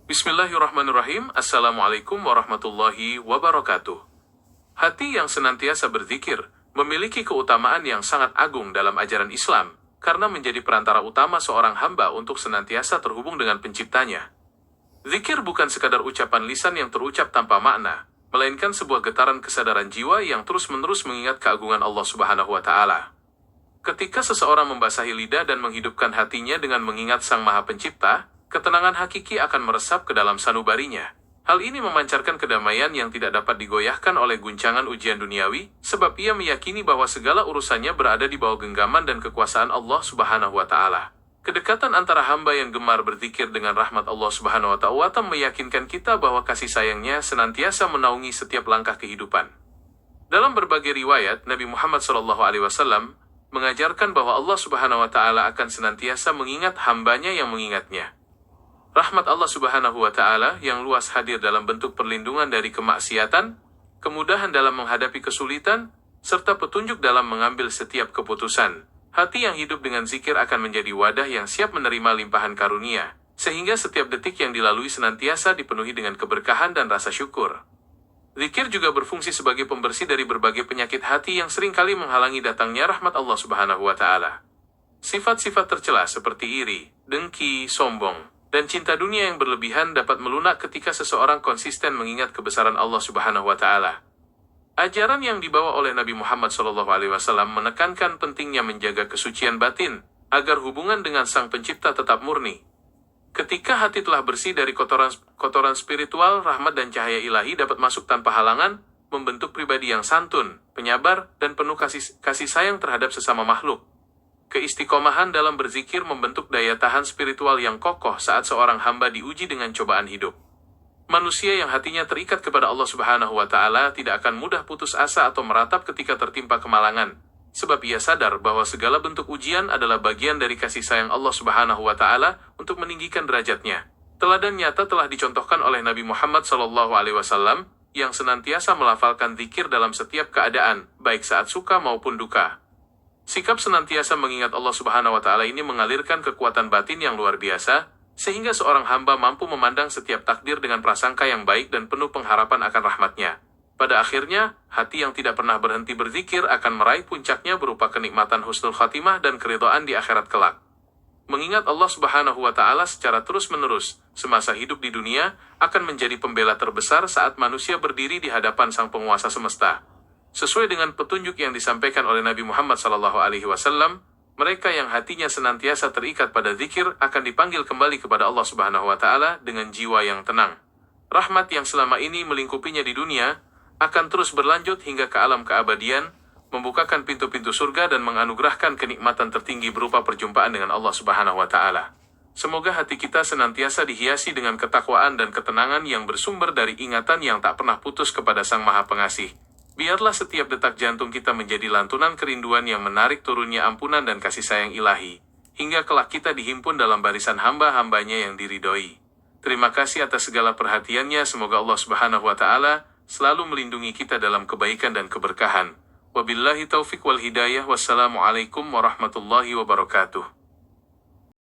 Bismillahirrahmanirrahim. Assalamualaikum warahmatullahi wabarakatuh. Hati yang senantiasa berzikir memiliki keutamaan yang sangat agung dalam ajaran Islam, karena menjadi perantara utama seorang hamba untuk senantiasa terhubung dengan penciptanya. Zikir bukan sekadar ucapan lisan yang terucap tanpa makna, melainkan sebuah getaran kesadaran jiwa yang terus-menerus mengingat keagungan Allah Subhanahu wa Ta'ala. Ketika seseorang membasahi lidah dan menghidupkan hatinya dengan mengingat Sang Maha Pencipta, ketenangan hakiki akan meresap ke dalam sanubarinya. Hal ini memancarkan kedamaian yang tidak dapat digoyahkan oleh guncangan ujian duniawi, sebab ia meyakini bahwa segala urusannya berada di bawah genggaman dan kekuasaan Allah Subhanahu wa Ta'ala. Kedekatan antara hamba yang gemar berzikir dengan rahmat Allah Subhanahu wa Ta'ala meyakinkan kita bahwa kasih sayangnya senantiasa menaungi setiap langkah kehidupan. Dalam berbagai riwayat, Nabi Muhammad SAW mengajarkan bahwa Allah Subhanahu wa Ta'ala akan senantiasa mengingat hambanya yang mengingatnya. Rahmat Allah Subhanahu wa Ta'ala yang luas hadir dalam bentuk perlindungan dari kemaksiatan, kemudahan dalam menghadapi kesulitan, serta petunjuk dalam mengambil setiap keputusan. Hati yang hidup dengan zikir akan menjadi wadah yang siap menerima limpahan karunia, sehingga setiap detik yang dilalui senantiasa dipenuhi dengan keberkahan dan rasa syukur. Zikir juga berfungsi sebagai pembersih dari berbagai penyakit hati yang seringkali menghalangi datangnya rahmat Allah Subhanahu wa Ta'ala. Sifat-sifat tercela seperti iri, dengki, sombong, dan cinta dunia yang berlebihan dapat melunak ketika seseorang konsisten mengingat kebesaran Allah Subhanahu wa Ta'ala. Ajaran yang dibawa oleh Nabi Muhammad SAW menekankan pentingnya menjaga kesucian batin, agar hubungan dengan Sang Pencipta tetap murni. Ketika hati telah bersih dari kotoran spiritual, rahmat dan cahaya ilahi dapat masuk tanpa halangan, membentuk pribadi yang santun, penyabar, dan penuh kasih sayang terhadap sesama makhluk. Keistiqomahan dalam berzikir membentuk daya tahan spiritual yang kokoh saat seorang hamba diuji dengan cobaan hidup. Manusia yang hatinya terikat kepada Allah Subhanahu wa Ta'ala tidak akan mudah putus asa atau meratap ketika tertimpa kemalangan, sebab ia sadar bahwa segala bentuk ujian adalah bagian dari kasih sayang Allah Subhanahu wa Ta'ala untuk meninggikan derajatnya. Teladan nyata telah dicontohkan oleh Nabi Muhammad SAW yang senantiasa melafalkan zikir dalam setiap keadaan, baik saat suka maupun duka. Sikap senantiasa mengingat Allah Subhanahu wa Ta'ala ini mengalirkan kekuatan batin yang luar biasa, sehingga seorang hamba mampu memandang setiap takdir dengan prasangka yang baik dan penuh pengharapan akan rahmatnya. Pada akhirnya, hati yang tidak pernah berhenti berzikir akan meraih puncaknya berupa kenikmatan husnul khatimah dan keridhaan di akhirat kelak. Mengingat Allah Subhanahu wa Ta'ala secara terus-menerus semasa hidup di dunia akan menjadi pembela terbesar saat manusia berdiri di hadapan Sang Penguasa semesta. Sesuai dengan petunjuk yang disampaikan oleh Nabi Muhammad SAW, mereka yang hatinya senantiasa terikat pada zikir akan dipanggil kembali kepada Allah Subhanahu wa Ta'ala dengan jiwa yang tenang. Rahmat yang selama ini melingkupinya di dunia akan terus berlanjut hingga ke alam keabadian, membukakan pintu-pintu surga dan menganugerahkan kenikmatan tertinggi berupa perjumpaan dengan Allah Subhanahu wa Ta'ala. Semoga hati kita senantiasa dihiasi dengan ketakwaan dan ketenangan yang bersumber dari ingatan yang tak pernah putus kepada Sang Maha Pengasih. Biarlah setiap detak jantung kita menjadi lantunan kerinduan yang menarik turunnya ampunan dan kasih sayang ilahi, hingga kelak kita dihimpun dalam barisan hamba-hambanya yang diridhoi. Terima kasih atas segala perhatiannya, semoga Allah Subhanahu wa Ta'ala selalu melindungi kita dalam kebaikan dan keberkahan. Wabillahi taufiq wal hidayah, wassalamualaikum warahmatullahi wabarakatuh.